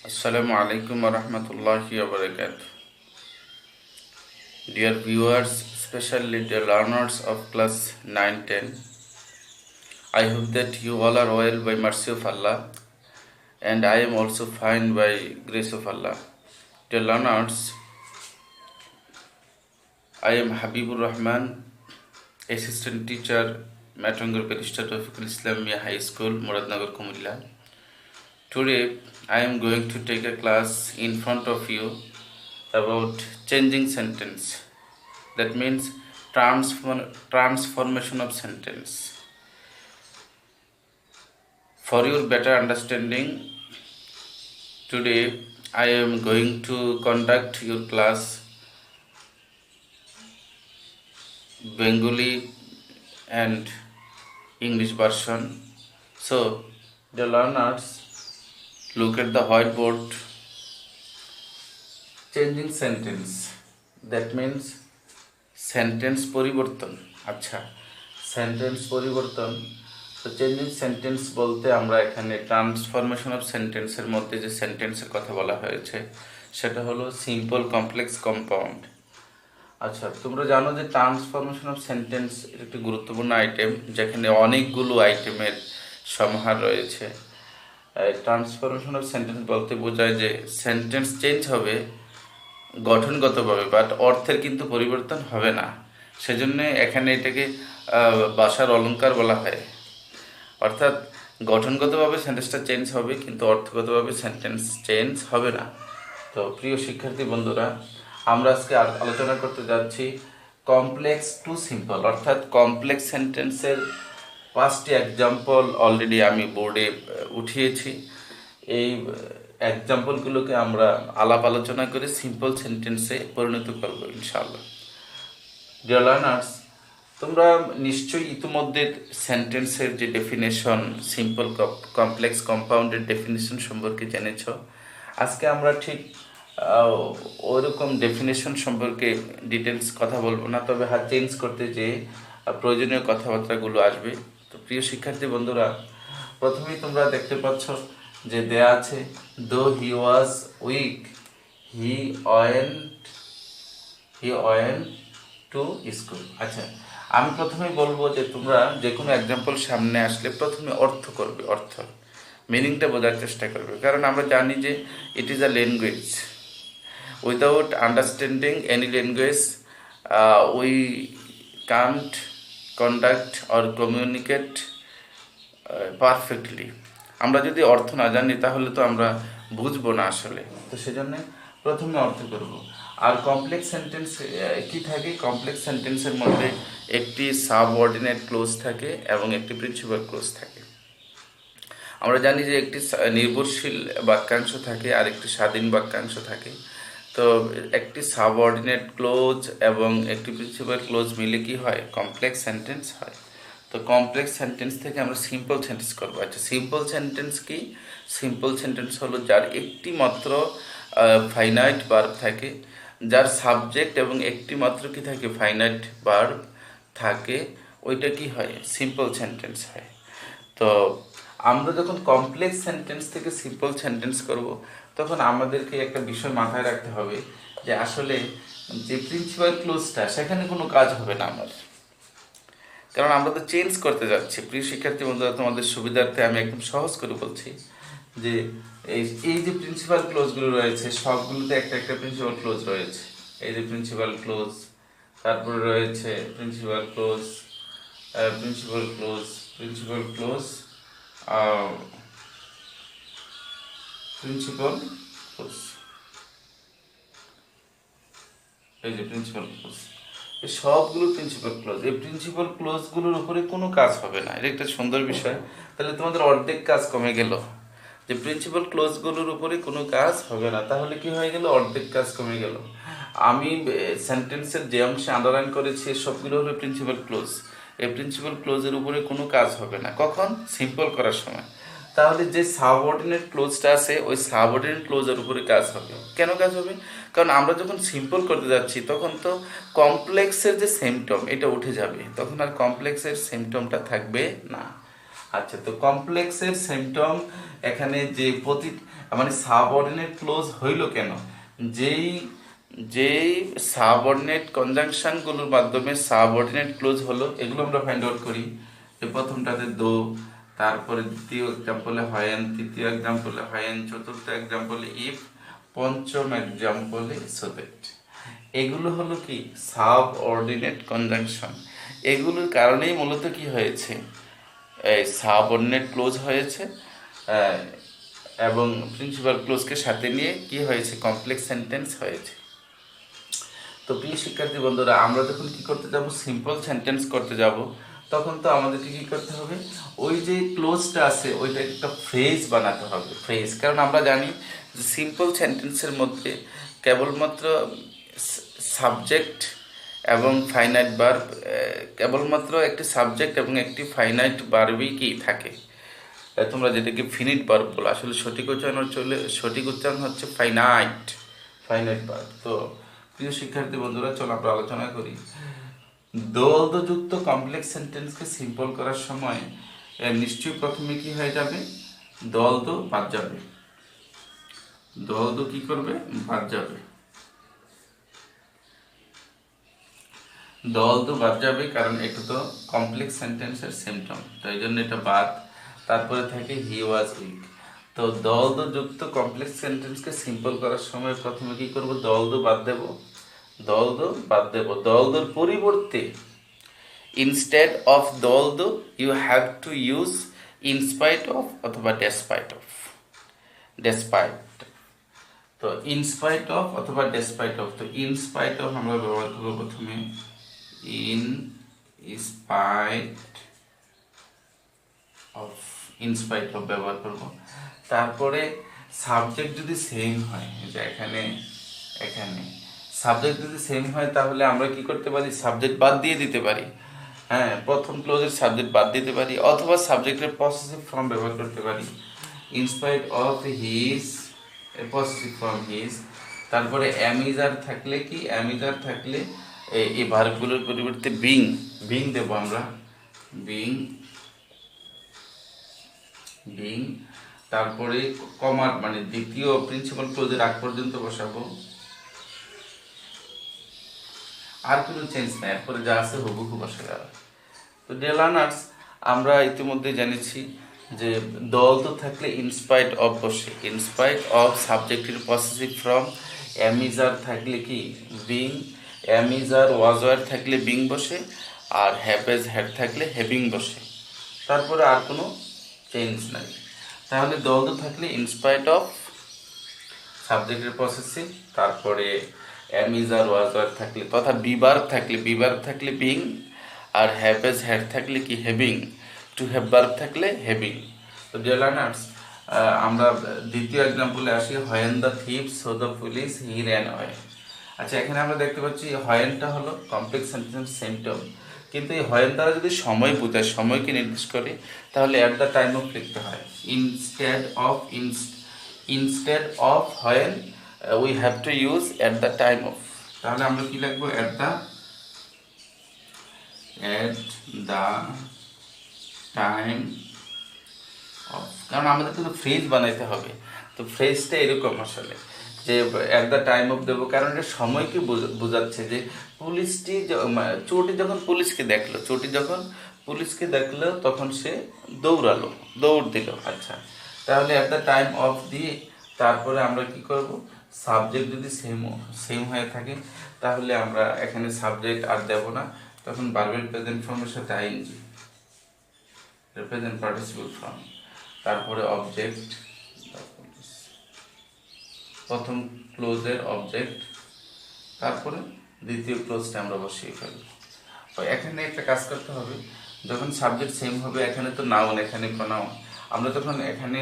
Assalamu alaikum wa rahmatullahi wa barakatuh. Dear viewers, especially dear learners of class 9-10, I hope that you all are well by mercy of Allah, and I am also fine by grace of Allah. Dear learners, I am Habibur Rahman, assistant teacher, Matangar Barrister Tawfiqul Islamia High School, Muradnagar, Kumilla. Today, I am going to take a class in front of you about changing sentence. That means transformation of sentence. For your better understanding, today I am going to conduct your class Bengali and English version. So, the learners, look at the whiteboard. Changing sentence, that means sentence পরিবর্তন। আচ্ছা, sentence পরিবর্তন। তো changing sentence বলতে আমরা এখানে transformation of সেন্টেন্সের মধ্যে যে সেন্টেন্সের কথা বলা হয়েছে সেটা হলো সিম্পল, কমপ্লেক্স, কম্পাউন্ড। আচ্ছা, তোমরা জানো যে ট্রান্সফরমেশন অফ সেন্টেন্স একটি গুরুত্বপূর্ণ আইটেম, যেখানে অনেকগুলো আইটেমের সমাহার রয়েছে। ট্রান্সফরমেশন অফ সেন্টেন্স বলতে বোঝায় যে সেন্টেন্স চেঞ্জ হবে গঠনগতভাবে, বাট অর্থের কিন্তু পরিবর্তন হবে না। সেজন্য এখানে এটাকে ভাষার অলঙ্কার বলা হয়। অর্থাৎ গঠনগতভাবে সেন্টেন্সটা চেঞ্জ হবে, কিন্তু অর্থগতভাবে সেন্টেন্স চেঞ্জ হবে না। তো প্রিয় শিক্ষার্থী বন্ধুরা, আমরা আজকে আলোচনা করতে যাচ্ছি কমপ্লেক্স টু সিম্পল, অর্থাৎ কমপ্লেক্স সেন্টেন্সের 5টি এক্সাম্পল অলরেডি আমি বোর্ডে উঠিয়েছি। এই এক্সাম্পলগুলোকে আমরা আলাপ আলোচনা করে সিম্পল সেন্টেন্সে পরিণত করব ইনশাআল্লাহ। ডিয়ার লার্নার্স, তোমরা নিশ্চয়ই ইতিমধ্যে সেন্টেন্সের যে ডেফিনেশন, সিম্পল, কমপ্লেক্স, কম্পাউন্ডের ডেফিনেশন সম্পর্কে জেনেছ। আজকে আমরা ঠিক ওরকম ডেফিনেশন সম্পর্কে ডিটেলস কথা বলবো না, তবে চেঞ্জ করতে যে প্রয়োজনীয় কথাবার্তাগুলো আসবে। তো প্রিয় শিক্ষার্থী বন্ধুরা, প্রথমেই তোমরা দেখতে পাচ্ছ যে দেয়া আছে, though he was weak he went to school. আচ্ছা, আমি প্রথমেই বলবো যে তোমরা যে কোনো এক্সাম্পল সামনে আসলে প্রথমে অর্থ করবে, অর্থ মিনিংটা বোঝার চেষ্টা করবে। কারণ আমরা জানি যে it is a language, without understanding any language we can't conduct or communicate perfectly. আমরা যদি অর্থ না জানি তাহলে তো আমরা বুঝবো না আসলে। তো সেজন্য প্রথমে অর্থ করব। আর কমপ্লেক্স সেন্টেন্স কি থাকে? কমপ্লেক্স সেন্টেন্সের মধ্যে একটি সাবঅর্ডিনেট ক্লোজ থাকে এবং একটি প্রিন্সিপাল ক্লোজ থাকে। আমরা জানি যে একটি নির্ভরশীল বাক্যাংশ থাকে আর একটি স্বাধীন বাক্যাংশ থাকে। তো একটি সাবঅর্ডিনেট ক্লোজ এবং একটি প্রিন্সিপাল ক্লোজ মিলে কি হয়? কমপ্লেক্স সেন্টেন্স হয়। তো কমপ্লেক্স সেন্টেন্স থেকে আমরা সিম্পল সেন্টেন্স করবো। আচ্ছা, সিম্পল সেন্টেন্স কি? সিম্পল সেন্টেন্স হলো যার একটি মাত্র ফাইনাইট ভার্ব থাকে, যার সাবজেক্ট এবং একটি মাত্র কি থাকে? ফাইনাইট ভার্ব থাকে। ওইটা কি হয়? সিম্পল সেন্টেন্স হয়। তো আমরা যখন কমপ্লেক্স সেন্টেন্স থেকে সিম্পল সেন্টেন্স করব, তখন আমাদেরকে একটা বিষয় মাথায় রাখতে হবে যে আসলে যে প্রিন্সিপাল ক্লোজটা, সেখানে কোনো কাজ হবে না আমার, কারণ আমরা তো চেঞ্জ করতে যাচ্ছি। প্রিয় শিক্ষার্থী বন্ধুরা, তোমাদের সুবিধার্থে আমি একদম সহজ করে বলছি যে এই যে প্রিন্সিপাল ক্লোজগুলো রয়েছে, সবগুলোতে একটা একটা প্রিন্সিপাল ক্লোজ রয়েছে। এই যে প্রিন্সিপাল ক্লোজ, তারপরে রয়েছে principal clause, principal clause, principal clause, principal clause, এই যে প্রিন্সিপাল ক্লোজ, এই সবগুলো প্রিন্সিপাল ক্লোজ। এই প্রিন্সিপাল ক্লোজগুলোর উপরে কোনো কাজ হবে না। এটা একটা সুন্দর বিষয়। তাহলে তোমাদের অর্ধেক কাজ কমে গেল, যে প্রিন্সিপাল ক্লোজগুলোর উপরে কোনো কাজ হবে না। তাহলে কি হয়ে গেল? অর্ধেক কাজ কমে গেল। আমি সেন্টেন্সের যে অংশে আন্ডারলাইন করেছি সবগুলো হলো প্রিন্সিপাল ক্লোজ। এই প্রিন্সিপাল ক্লোজের উপরে কোনো কাজ হবে না। কখন? সিম্পল করার সময়। তাহলে যে সাবঅর্ডিনেট ক্লোজটা আছে, ওই সাবঅর্ডিনেট ক্লোজের উপরে কাজ হবে। কেন কাজ হবে? কারণ আমরা যখন সিম্পল করতে যাচ্ছি তখন তো কমপ্লেক্সের যে সিম্পটম, এটা উঠে যাবে, তখন আর কমপ্লেক্সের সিম্পটমটা থাকবে না। আচ্ছা, তো কমপ্লেক্সের সিম্পটম এখানে যে মানে সাবঅর্ডিনেট ক্লোজ হইল কেন? যেই যেই সাবঅর্ডিনেট কনজাংশনগুলোর মাধ্যমে সাবঅর্ডিনেট ক্লোজ হলো, এগুলো আমরা ফাইন্ড আউট করি। যে প্রথমটাতে দো, তারপরে দ্বিতীয় এক্সাম্পলে হয়েন, তৃতীয় এক্সাম্পলে হয়েন, চতুর্থ এক্সাম্পলে ইফ, পঞ্চম এক্সাম্পলে সো দ্যাট। এগুলো হলো কি সাবঅর্ডিনেট কনজাংশন। এগুলোর কারণেই মূলত কি হয়েছে, এই সাবঅর্ডিনেট ক্লোজ হয়েছে এবং প্রিন্সিপাল ক্লোজকে সাথে নিয়ে কি হয়েছে, কমপ্লেক্স সেন্টেন্স হয়েছে। তো প্রিয় শিক্ষার্থী বন্ধুরা, আমরা যখন কি করতে যাব, সিম্পল সেন্টেন্স করতে যাব, তখন তো আমাদেরকে কি করতে হবে, ওই যে ক্লোজটা আছে ওইটা একটা ফ্রেজ বানাতে হবে, ফ্রেজ। কারণ আমরা জানি যে সিম্পল সেন্টেন্সের মধ্যে কেবলমাত্র সাবজেক্ট এবং ফাইনাইট ভার্ব, কেবলমাত্র একটি সাবজেক্ট এবং একটি ফাইনাইট ভার্বই কি থাকে। তোমরা যেটাকে ফিনিট ভার্ব বলো, আসলে সঠিক উচ্চারণ হচ্ছে ফাইনাইট, ফাইনাইট ভার্ব। তো প্রিয় শিক্ষার্থী বন্ধুরা, চলো আমরা আলোচনা করি। যুক্ত কমপ্লেক্স সেন্টেন্সকে সিম্পল করার সময় নিশ্চয়ই প্রথমে কি হয়ে যাবে, দল বাদ যাবে। কি করবে, বাদ যাবে। বাদ যাবে, কারণ এটা তো কমপ্লেক্স সেন্টেন্সের সিম্পটম, তাই জন্য এটা বাদ। তারপরে থাকে হি ওয়াজ উইক। তো যুক্ত কমপ্লেক্স সেন্টেন্সকে সিম্পল করার সময় প্রথমে কি করব, বাদ দেব। দলদোর পরিবর্তে instead of you have to use in spite of অথবা ডেসপাইট অফ। তো ইনস্পাইট অফ অথবা ডেসপাইট অফ। তো ইনস্পাইট অফ আমরা ব্যবহার করবো প্রথমে, ইনস্পাইট অফ ব্যবহার করব। তারপরে সাবজেক্ট যদি সেম হয়, যে এখানে সাবজেক্ট যদি সেম হয়, তাহলে আমরা কি করতে পারি, সাবজেক্ট বাদ দিয়ে দিতে পারি। হ্যাঁ, প্রথম ক্লোজের সাবজেক্ট বাদ দিতে পারি, অথবা সাবজেক্টের পসেসিভ ফর্ম ব্যবহার করতে পারি। In spite of his, possessive form his. তারপরে অ্যামিজার থাকলে কি, এই ভার্বগুলোর পরিবর্তে বিং দেবো আমরা, বিং। তারপরে কমার মানে দ্বিতীয় প্রিন্সিপাল ক্লোজের আগ পর্যন্ত বসাবো, আর কোনো চেঞ্জ নাই, এরপরে যা আছে হুবহু বসে যাবে। তো ডিয়ার লার্নার্স, আমরা ইতিমধ্যে জেনেছি যে থাকলে ইনস্পাইট অফ বসে, ইনস্পাইট অফ সাবজেক্টের পসেসিভ ফর্ম। অ্যামিজার থাকলে কি, বিং। অ্যামিজার ওয়াজওয়ার থাকলে বিং বসে, আর হ্যাভেজ হ্যাড থাকলে হ্যাভিং বসে। তারপরে আর কোনো চেঞ্জ নাই। তাহলে থাকলে ইনস্পাইট অফ সাবজেক্টের পসেসিভ, তারপরে অ্যামিজার ওয়াজওয়ার থাকলে তথা বিভার্ব থাকলে বিং, আর হ্যাভেজ হ্যাড থাকলে কি, হ্যাভিং। টু হ্যাভ ভার্ব থাকলে হ্যাভিং। তো ডিয়ার লার্নার্স, আমরা দ্বিতীয় এক্সাম্পলে আসি। When the thief so the police he ran away. আচ্ছা, এখানে আমরা দেখতে পাচ্ছি হোয়েনটা হলো কমপ্লেক্স সেন্টেন্স সিম্পটম, কিন্তু এই হোয়েন দ্বারা যদি সময় বোঝায়, সময়কে নির্দেশ করে, তাহলে অ্যাট দ্য টাইম অফ লিখতে হয়। Instead of when we have to use at the time of. তাহলে আমরা কি লিখবো, অ্যাট দ্য টাইম অফ। কারণ আমাদের তো ফ্রেজ বানাইতে হবে। তো ফ্রেজটা এরকম আসলে, যে অ্যাট দ্য টাইম অফ দেবো, কারণ এটা সময়কে বোঝাচ্ছে। যে চোরটি যখন পুলিশকে দেখলো তখন সে দৌড় দিল। আচ্ছা, তাহলে অ্যাট দ্য টাইম অফ দিয়ে তারপরে আমরা কি করব, সাবজেক্ট যদি সেম হয়ে থাকে, তাহলে আমরা এখানে সাবজেক্ট আর দেব না, তখন ভার্বের প্রেজেন্ট ফর্মের সাথে আইএনজি, প্রেজেন্ট পার্টিসিপল ফর্ম। তারপরে অবজেক্ট, প্রথম ক্লোজের অবজেক্ট, তারপরে দ্বিতীয় ক্লোজটা আমরা বসিয়ে ফেলব। এখানে একটা কাজ করতে হবে, যখন সাবজেক্ট সেম হবে, এখানে তো নাউন, এখানে প্রোনাউন। আমরা যখন এখানে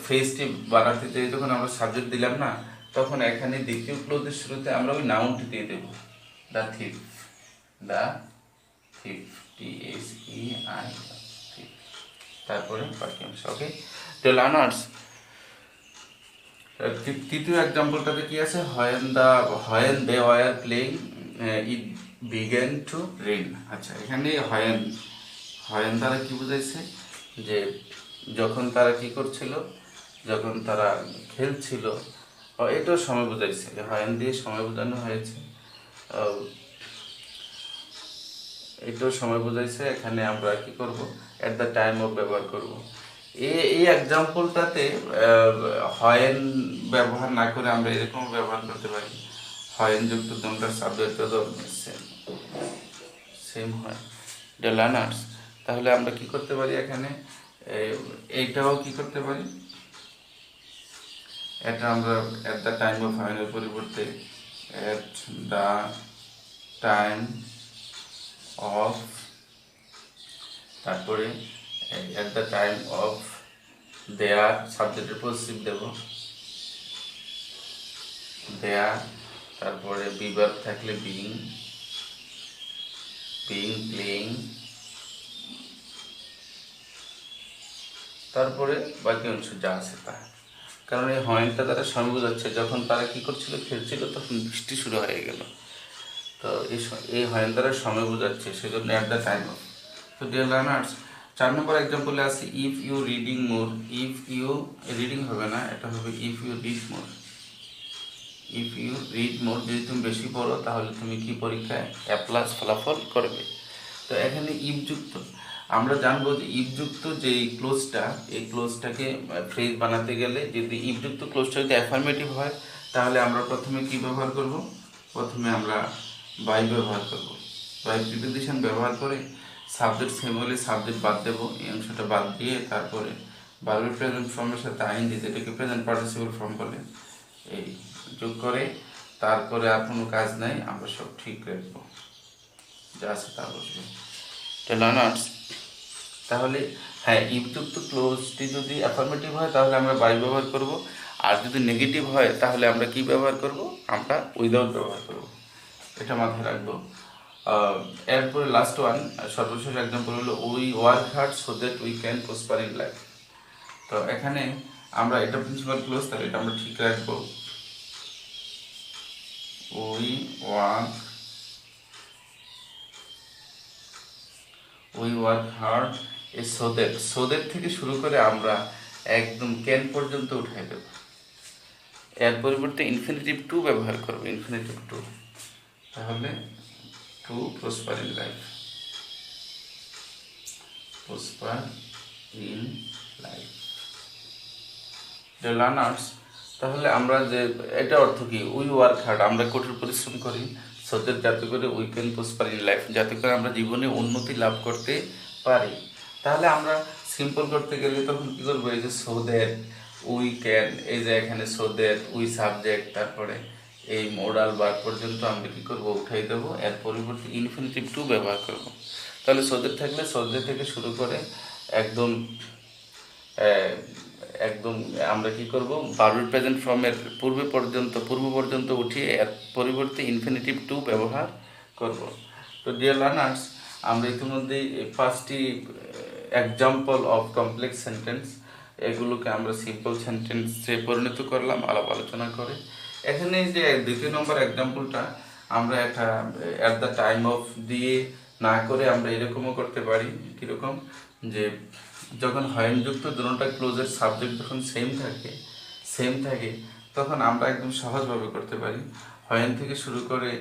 ফ্রেজটি বানাতে চাই, যখন আমরা সাবজেক্ট দিলাম না, তখন এখানে দ্বিতীয় ক্লোজের শুরুতে আমরা ওই নাউনটি দিয়ে দেব, দ্য থিপ, THEI, তারপরে বাকি অংশ। ওকে, তো লার্নার্স, তৃতীয় এক্সাম্পলটাতে কি আছে, when they were playing it began to rain. আচ্ছা, এখানে হোয়েন দ্বারা কি বুঝাইছে, যে যখন তারা কি করছিল, যখন তারা খেলছিল, এটাও সময় বোঝাইছে, হয়েন দিয়ে সময় বোঝানো হয়েছে, এটাও সময় বোঝাইছে। এখানে আমরা কি করব, অ্যাট দ্য টাইম অফ ব্যবহার করব। এই এক্সাম্পলটাতে হয়েন ব্যবহার না করে আমরা এরকম ব্যবহার করতে পারি, হয়েন যুক্ত দুটার সাবজেক্ট সেম হয়, দ্য লার্নার্স। তাহলে আমরা কি করতে পারি এখানে, এইটাও কি করতে পারি, এটা আমরা অ্যাট দ্য টাইম অফ হয়েনের পরিবর্তে অ্যাট দ্য টাইম অফ, তারপরে at the time of their, সাবজেক্টের পজিটিভ দেব দেয়ার, তারপরে বিভার থাকলে বিং, প্লেইং, তারপরে বাকি অংশ যা আছে তা। কারণ এই হয়েনটা তারা সময় বোঝাচ্ছে, যখন তারা কি করছিল, খেলছিল, তখন বৃষ্টি শুরু হয়ে গেল। তো এই হয়েন দ্বারা সময় বোঝাচ্ছে, সেজন্য অ্যাট দ্য টাইম অফ। তো ডিয়ার লার্নার্স, 4 নম্বর এক্সাম্পলে আছে if you reading more. If you reading হবে না, এটা হবে if you read more. If you read more, যদি তুমি বেশি পড়ো তাহলে তুমি কি পরীক্ষায় A+ ফলাফল করবে। তো এখানে ইফ যুক্ত, আমরা জানবো যে ইফ যুক্ত যে ক্লোজটা, এই ক্লোজটাকে ফ্রেজ বানাতে গেলে যদি ইফ যুক্ত ক্লোজটা যদি অ্যাফার্মেটিভ হয়, তাহলে আমরা প্রথমে কি ব্যবহার করব, প্রথমে আমরা বাই ব্যবহার করব। বাই প্রিপোজিশন ব্যবহার করে সাবজেক্ট সেম হলে সাবজেক্ট বাদ দেবো, এই অংশটা বাদ দিয়ে তারপরে ভার্বের প্রেজেন্ট ফর্মের সাথে আইএনজি, যেটাকে প্রেজেন্ট পার্টিসিপল ফর্ম বলে, এই যোগ করে, তারপরে আর কোনো কাজ নাই, আমরা সব ঠিক রাখবো, যা আছে তা বসবে। লার্নার্স, তাহলে হ্যাঁ, ইফযুক্ত ক্লোজটি যদি অ্যাফার্মেটিভ হয় তাহলে আমরা বাই ব্যবহার করব, আর যদি নেগেটিভ হয় তাহলে আমরা কি ব্যবহার করব, আমরা উইদাউট ব্যবহার করব, এটা মাথায় রাখবো। এরপরে লাস্ট ওয়ান, সর্বশেষ এক্সাম্পল হলো we work hard so that we can prosper in life. তো এখানে আমরা এটা প্রিন্সিপাল ক্লোজ, তাহলে এটা আমরা ঠিক রাখবো, we work hard so that থেকে শুরু করে আমরা একদম ক্যান পর্যন্ত উঠাই দেব, এর পরিবর্তে ইনফিনিটিভ টু ব্যবহার করব, ইনফিনিটিভ টু, তাহলে to prosper in life, prosper in life. Learners, তাহলে আমরা যে এটা অর্থ কি, উই ওয়ার্ক হার্ড, আমরা কঠোর পরিশ্রম করি, সো দ্যাট, যাতে করে we can prosper in life, যাতে করে আমরা জীবনে উন্নতি লাভ করতে পারি। তাহলে আমরা সিম্পল করতে গেলে তখন কি করবো, এই যে সো দ্যাট, উই ক্যান, এই যে এখানে সো দ্যাট, উই সাবজেক্ট, তারপরে এই মোডাল ভার্ব পর্যন্ত আমরা কি করবো, উঠাই দেবো, এর পরিবর্তে ইনফিনিটিভ টু ব্যবহার করব। তাহলে সো দ্যাট থাকলে সো দ্যাট থেকে শুরু করে একদম একদম আমরা কি করব, ভার্বের প্রেজেন্ট ফর্মের পূর্ব পর্যন্ত উঠিয়ে এর পরিবর্তে ইনফিনিটিভ টু ব্যবহার করব। তো ডিয়ার লার্নার্স, আমরা ইতিমধ্যেই 5টি এক্সাম্পল অফ কমপ্লেক্স সেন্টেন্স, এগুলোকে আমরা সিম্পল সেন্টেন্সে পরিণত করলাম আলাপ আলোচনা করে। এখানে যে 2 নম্বর এক্সাম্পলটা, আমরা একটা অ্যাট দ্য টাইম অফ দিয়ে না করে আমরা এরকমও করতে পারি, কীরকম, যে যখন হয়েনযুক্ত দুটোটা ক্লোজের সাবজেক্ট যখন সেম থাকে তখন আমরা একদম সহজভাবে করতে পারি। হয়েন থেকে শুরু করে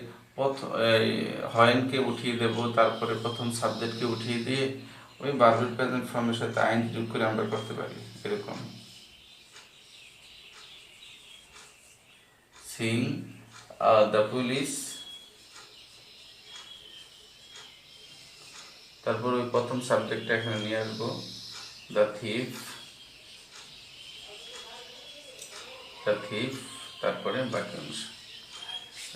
হয়েনকে উঠিয়ে দেব, তারপরে প্রথম সাবজেক্টকে উঠিয়ে দিয়ে ওই ভার্বের প্রেজেন্ট ফর্মের সাথে আইন যোগ করে আমরা করতে পারি, এরকম সিং দ্য পুলিশ, তারপর ওই প্রথম সাবজেক্টটা এখানে নিয়ে আসবো, দ্য থিফ, তারপরে বাকি অংশ,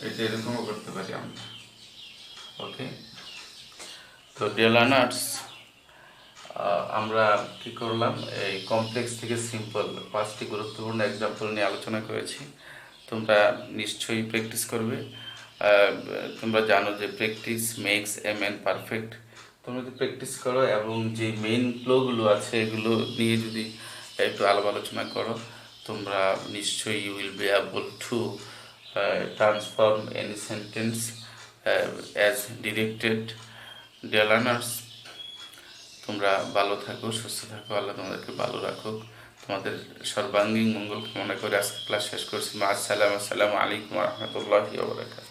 এটা এরকমও করতে পারি আমরা। ওকে, তো ডিয়ার লার্নার্স, আমরা কি করলাম, এই কমপ্লেক্স থেকে সিম্পল 5টি গুরুত্বপূর্ণ এক্সাম্পল নিয়ে আলোচনা করেছি। তোমরা নিশ্চয়ই প্র্যাকটিস করবে। তোমরা জানো যে practice makes a man perfect. তোমরা যদি প্র্যাকটিস করো এবং যে মেইন ফ্লোগুলো আছে এগুলো নিয়ে যদি একটু আলাপ আলোচনা করো, তোমরা নিশ্চয়ই you will be able to transform any sentence as directed. Dear learners, তোমরা ভালো থাকো, সুস্থ থাকো, আল্লাহ তোমাদেরকে ভালো রাখুক। তোমাদের সর্বাঙ্গীন মঙ্গল কামনা করে আজকে ক্লাস শেষ করছি। আসসালামু আলাইকুম ওয়া রাহমাতুল্লাহি ওয়া বারাকাতুহু।